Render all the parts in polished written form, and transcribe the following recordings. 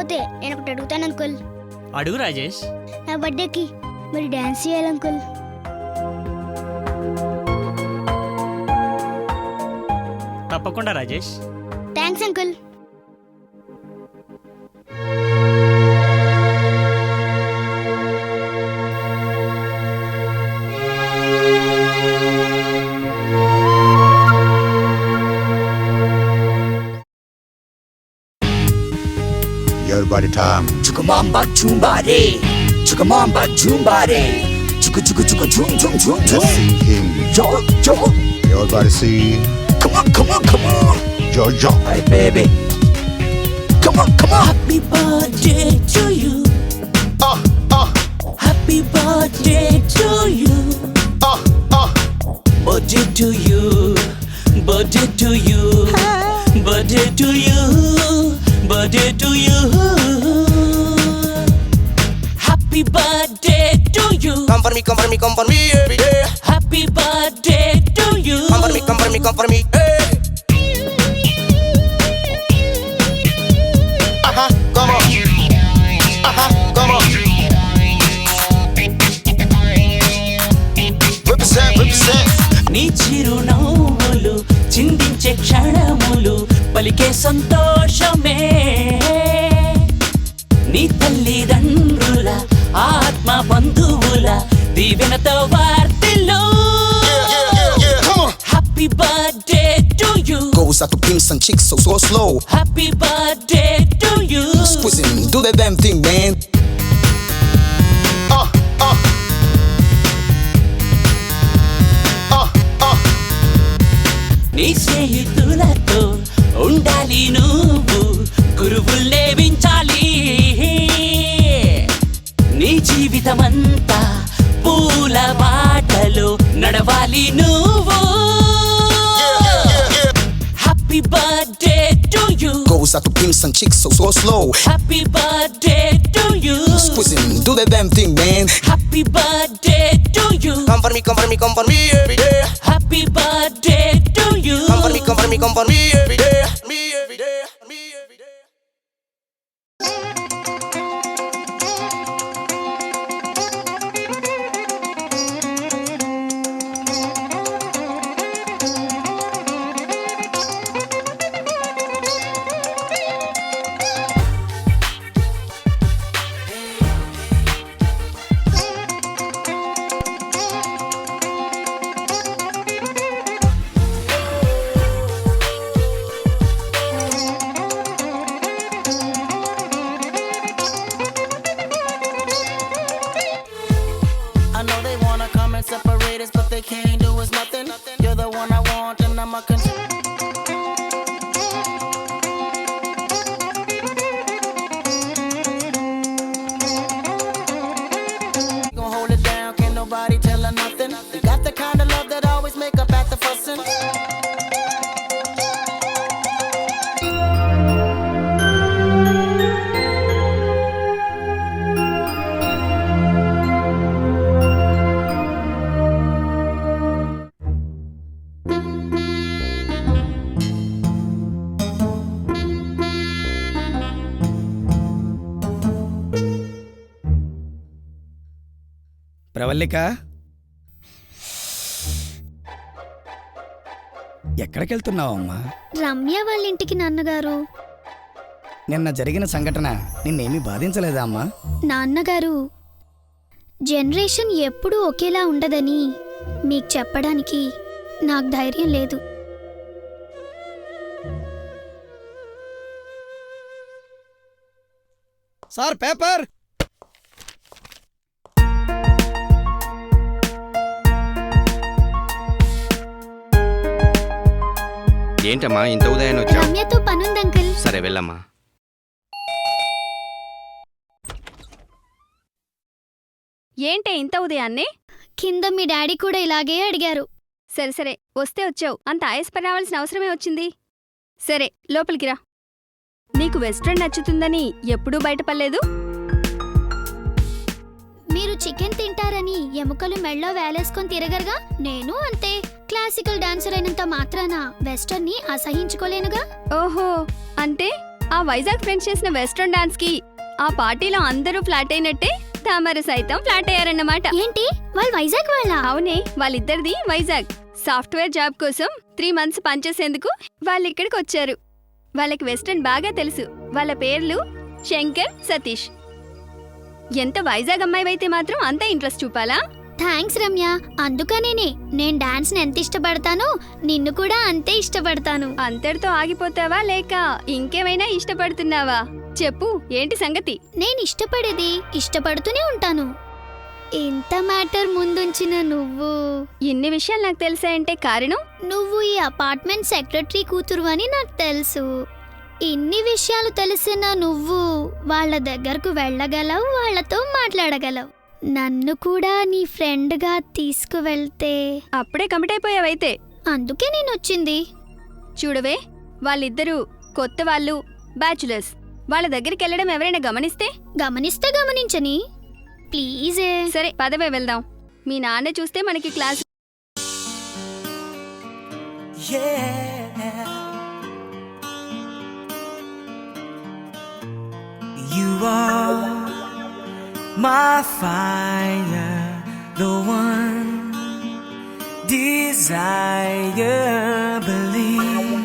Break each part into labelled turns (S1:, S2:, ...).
S1: కాకపోతే నేను ఒకటి అడుగుతాను అంకుల్.
S2: అడుగు రాజేష్.
S1: నా బర్త్డేకి మరి డాన్స్ చేయాలి అంకుల్.
S2: తప్పకుండా Rajesh.
S1: Thanks uncle.
S3: Everybody time.
S4: Chukamamba chumbare, chukamamba chumbare, chuka chuka chuka chum chum chum chum.
S3: Let's see him.
S4: Yo yo,
S3: Everybody see.
S4: come on come on come on.
S3: Yo yo.
S4: Hey baby, come on come on. Happy birthday to you. Happy birthday to you. Birthday to you. Birthday to you. Birthday to you. Birthday to you. Happy birthday to you. Come for me, come for me, come for me every day. Happy birthday to you. Come for me, come for me, come for me. Hey. Come on. Come on. Represent, represent. నీ చిరునవ్వులు చిందించే క్షణములు పలికే సంతోషమే. నీ తల్లిదండ్రుల ఆత్మ బంధువుల దీవెనతో వార్తిల్లు. Happy birthday to you.
S5: Goes out to pimps and chicks so slow.
S4: Happy birthday to you.
S5: Squeezing, do the damn thing, man.
S4: నీ స్నేహితులతో ఉండాలి నువ్వు, గురువుల్నే వించాలి. నీ జీవితమంతా పూల బాటలో నడవాలి నువ్వు. Happy birthday to you.
S5: Goes out to pimps and chicks so slow.
S4: Happy birthday to you.
S5: Squeezing, do the damn thing, man.
S4: Happy birthday to you. Come for me, come for me, come for me every day. Happy birthday to you. Come for me, come for me, come for me every day. Me every day, me every day.
S6: I know they wanna come and separate us, but they can't do us nothing. You're the one I want, and I'm a Gonna hold it down, can't nobody tell her nothing. You got the kind of love that always make up at the fussing.
S7: Pravallika, ఎక్కడికెళ్తున్నావమ్మా?
S1: Ramya వాళ్ళ ఇంటికి నాన్నగారు.
S7: నిన్న జరిగిన సంఘటన నిన్నేమీ బాధించలేదా అమ్మా?
S1: నాన్నగారు, generation ఎప్పుడూ ఒకేలా ఉండదని మీకు చెప్పడానికి నాకు ధైర్యం లేదు.
S7: Sir paper.
S8: ఏంటమ్మా ఇంత ఉదయాన్ని వచ్చావు?
S1: రమ్యతో పనుంది అంకుల్.
S8: సరే వెళ్ళమ్మా.
S9: ఏంటే ఇంత ఉదయాన్నే?
S1: కింద మీ డాడీ కూడా ఇలాగే అడిగారు.
S9: సరే సరే, వస్తే వచ్చావు, అంత ఆయాసపడి రావాల్సిన అవసరమే వచ్చింది. సరే లోపలికి రా. నీకు వెస్ట్రన్ నచ్చుతుందని ఎప్పుడూ బయటపడలేదు.
S1: మీరు చికెన్ తింటారని ఎముకలు మెళ్ళో వేలేసుకొని తిరగరుగా, నేను అంతే. క్లాసికల్ డాన్సర్ అయినంత మాత్రాన వెస్టర్న్ ని అసహించుకోలేనుగా.
S9: ఓహో, అంటే ఆ వైజాగ్ ఫ్రెండ్స్ చేసిన వెస్ట్రన్ డాన్స్ కి ఆ పార్టీలో అందరూ ఫ్లాట్ అయినట్టే తమరు సైతం ఫ్లాట్ అయ్యారన్నమాట.
S1: ఏంటి వాళ్ళు వైజాగ్ వాళ్ళ?
S9: అవునే, వాళ్ళిద్దరిది వైజాగ్. సాఫ్ట్వేర్ జాబ్ కోసం 3 months పనిచేసేందుకు వాళ్ళు ఇక్కడికి వచ్చారు. వాళ్ళకి వెస్ట్రన్ బాగా తెలుసు. వాళ్ళ పేర్లు శంకర్, సతీష్. ఎంత వైజాగ్ అమ్మాయివైతే మాత్రం అంత ఇంట్రెస్ట్ చూపాలా?
S1: థ్యాంక్స్ రమ్య. అందుకనేనే నేను డాన్స్ ని ఎంత ఇష్టపడతానో నిన్ను కూడా అంతే ఇష్టపడతాను.
S9: అంతటితో ఆగిపోతావా లేక ఇంకేమైనా ఇష్టపడుతున్నావా? చెప్పు, ఏంటి సంగతి?
S1: నేను ఇష్టపడేది ఇష్టపడుతూనే ఉంటాను. ఇంత మ్యాటర్ ముందుంచిన నువ్వు
S9: ఇన్ని విషయాలు నాకు తెలిసాయంటే కారణం
S1: నువ్వు ఈ అపార్ట్మెంట్ సెక్రటరీ కూతురు అని నాకు తెలుసు. ఇన్ని విషయాలు తెలిసిన నువ్వు వాళ్ళ దగ్గరకు వెళ్ళగలవు, వాళ్ళతో మాట్లాడగలవు. నన్ను కూడా నీ ఫ్రెండ్గా తీసుకువెళ్తే
S9: అప్పుడే కమిట్ అయిపోయావైతే.
S1: అందుకే నేను వచ్చింది.
S9: చూడవే, వాళ్ళిద్దరూ కొత్త వాళ్ళు, బ్యాచులర్స్. వాళ్ళ దగ్గరికి వెళ్ళడం ఎవరైనా గమనిస్తే
S1: గమనించని ప్లీజే.
S9: సరే పదవే వెళ్దాం. మీ నాన్న చూస్తే మనకి class.
S6: You are my fire, the one desire. Believe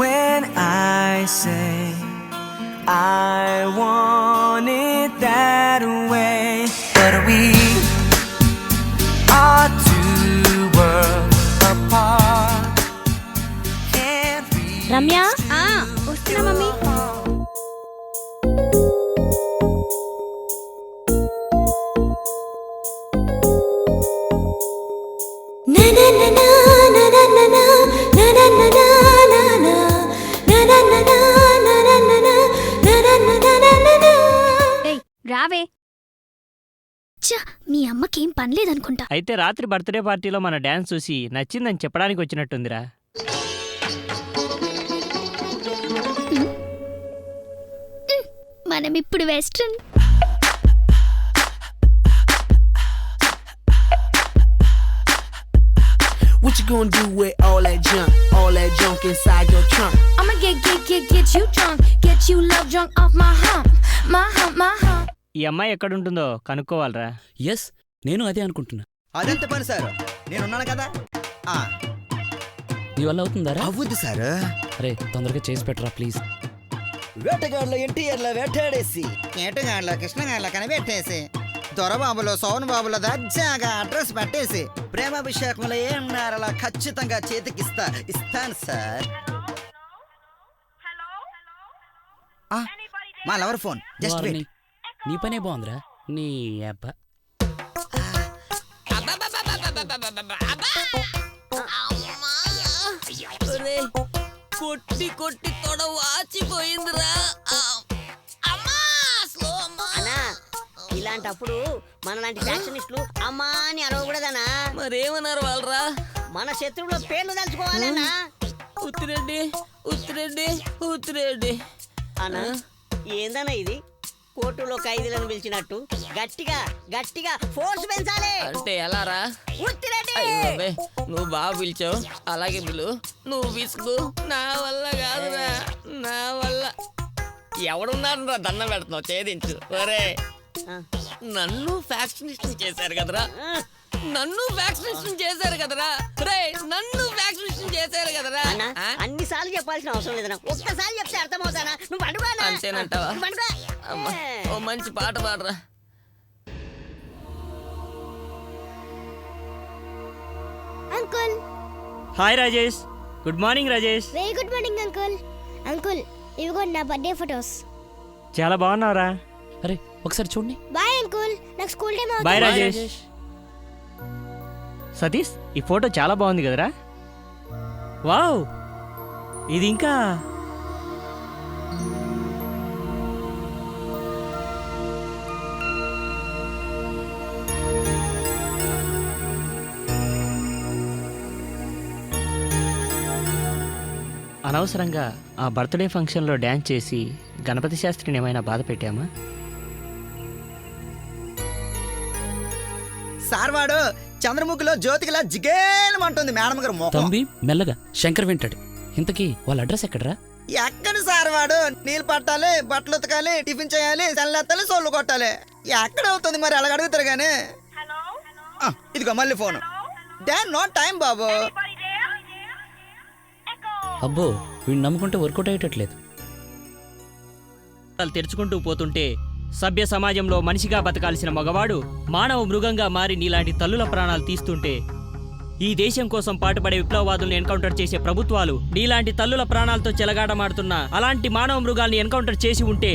S6: when I say I want it that way. But we are two worlds apart. Can't reach
S1: Ramya,
S9: వస్తున్నా మమ్మీ. ఏయ్, రావే.
S1: చ్చ, మీ అమ్మకేం పనిలేదనుకుంటా.
S2: అయితే రాత్రి బర్త్డే పార్టీలో మన డ్యాన్స్ చూసి నచ్చిందని చెప్పడానికి వచ్చినట్టుందిరా.
S1: మనం ఇప్పుడు western.
S6: What you gonna do with all that junk inside your trunk?
S10: I'ma get you drunk, get you love drunk off my hump.
S2: ఈ అమ్మాయి ఎక్కడుంటుందో కనుక్కోవాలరా.
S11: ఎస్, నేను అదే అనుకుంటున్నా.
S7: అదెంత పని సార్, నేనున్నాను కదా.
S11: నీ వల్ల అవుతుందారా?
S7: అవుద్ది సార్.
S11: అరే తొందరగా చేసి పెట్టరా ప్లీజ్.
S7: వేటగాడులో ఎన్టీఆర్లో వేటాడేసి, కేటగాడులో కృష్ణగాడులో కనిపెట్టేసి, దొరబాబులో సోన్ బాబులో దర్జాగా అడ్రస్ పెట్టేసి, ప్రేమాభిషేకంలో ఏమన్నారలా ఖచ్చితంగా ఇస్తాను సార్. మా లవర్ ఫోన్, జస్ట్ వెయిట్.
S11: నీ పనే బాగుందిరా నీ అబ్బా.
S4: కొట్టి కొట్టి తొడ వాచిపోయిందిరా.
S10: అన్నా, ఇలాంటప్పుడు మనలాంటి ఫ్యాక్షనిస్టులు అమ్మా అని అరవకూడదనా?
S4: మరేమన్నారు వాళ్ళరా?
S10: మన శత్రువుల పేర్లు తలుచుకోవాలన్నా.
S4: ఉత్తిరెడ్డి ఉత్తిరెడ్డి ఉత్తిరెడ్డి
S10: అన్నా, ఏందన్నా ఇది? కోర్టులో ఖైదీలను పిలిచినట్టు గట్టిగా గట్టిగా ఫోర్స్ పెంచాలి.
S4: అంటే ఎలారా?
S10: ఉత్తిరెడ్డి,
S4: నువ్వు బాగా పిలిచావు, అలాగే పిలు. నువ్వు విసుగు, నా వల్ల కాదురా, నా వల్ల. ఎవడున్నారా దండం పెడుతున్నావు, ఛేదించు. ఒరే, నన్ను ఫ్యాక్షనిస్ట్ చేశారు కదరా, నన్ను వ్యాక్సినేషన్ చేశారు కదరా రే, నన్ను వ్యాక్సినేషన్ చేశారు కదరా.
S10: అన్ని సార్లు చెప్పాల్సిన అవసరం లేదన్నా, ఒక్కసారి చెప్తే అర్థమవుతానా? నువ్వు అడుగు.
S4: అంతేనంటావా? అమ్మా, ఓ మంచి పాట పాడరా.
S1: Uncle.
S2: Hi Rajesh. Good morning Rajesh.
S1: Very good morning uncle. Uncle, ఇవిగో నా బర్త్డే ఫొటోస్.
S2: చాలా బాగున్నారా?
S11: అరే ఒకసారి చూడండి.
S1: బాయ్ అంకుల్, నాకు స్కూల్ టైం అవుతుంది.
S2: బాయ్ రాజేష్. సతీష్, ఈ ఫోటో చాలా బాగుంది కదరా. వావ్, ఇది ఇంకా అనవసరంగా ఆ బర్త్డే ఫంక్షన్లో డ్యాన్స్ చేసి గణపతి శాస్త్రిని ఏమైనా బాధ పెట్టామా?
S7: సార్ వాడు చంద్రముఖిలో జ్యోతికిలా జిగేలమంటుంది మేడం గారు మోకం.
S11: తంబి మెల్లగా, శంకర్ వింటాడు. ఇంతకీ వాళ్ళ అడ్రస్ ఎక్కడరా?
S6: ఎక్కడ సార్ వాడు నీళ్ళు పట్టాలి, బట్టలు ఉతకాలి, టిఫిన్ చేయాలి, చల్లెత్తాలి, సోళ్ళు కొట్టాలి. ఎక్కడ అవుతుంది మరి అలా అడుగుతారు కానీ. ఇదిగో మళ్ళీ ఫోను. డాడ్ నో టైం బాబు.
S11: అబ్బో వీడిని నమ్ముకుంటే వర్కౌట్ అయ్యేటట్లేదు.
S2: తెరుచుకుంటూ పోతుంటే సభ్య సమాజంలో మనిషిగా బతకాల్సిన మగవాడు మానవ మృగంగా మారి నీలాంటి తల్లుల ప్రాణాలు తీస్తుంటే, ఈ దేశం కోసం పాటుపడే విప్లవవాదుల్ని ఎన్కౌంటర్ చేసే ప్రభుత్వాలు నీలాంటి తల్లుల ప్రాణాలతో చెలగాటమాడుతున్న అలాంటి మానవ మృగాల్ని ఎన్కౌంటర్ చేసి ఉంటే